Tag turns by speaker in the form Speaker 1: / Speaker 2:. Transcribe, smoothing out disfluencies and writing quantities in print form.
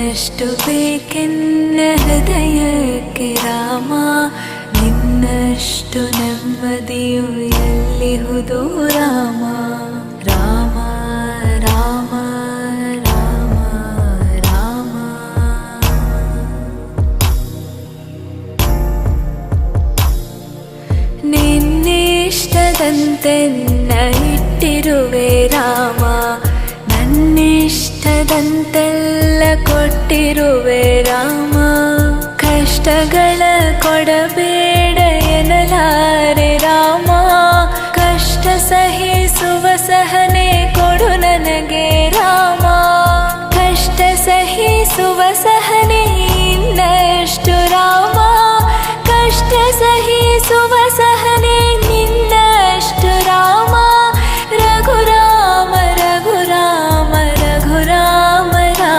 Speaker 1: ಎಷ್ಟು ಬೇಕೆನ್ನ ಹೃದಯಕ್ಕೆ ರಾಮ, ನಿನ್ನಷ್ಟು ನೆಮ್ಮದಿಯು ಎಲ್ಲಿಹುದು ರಾಮ. ರಾಮ ರಾಮ ರಾಮ ರಾಮ. ನಿನ್ನಿಷ್ಟದಂತೆನ್ನ ಇಟ್ಟಿರುವೆ ರಾಮ, ನನ್ನಿಷ್ಟದಂತೆಲ್ಲ ಕೊಟ್ಟಿರುವೆ ರಾಮ. ಕಷ್ಟಗಳ ಕೊಡಬೇಡ ಎನ್ನಲಾರೆ ರಾಮ, ಕಷ್ಟ ಸಹಿಸುವ ಸಹನೆ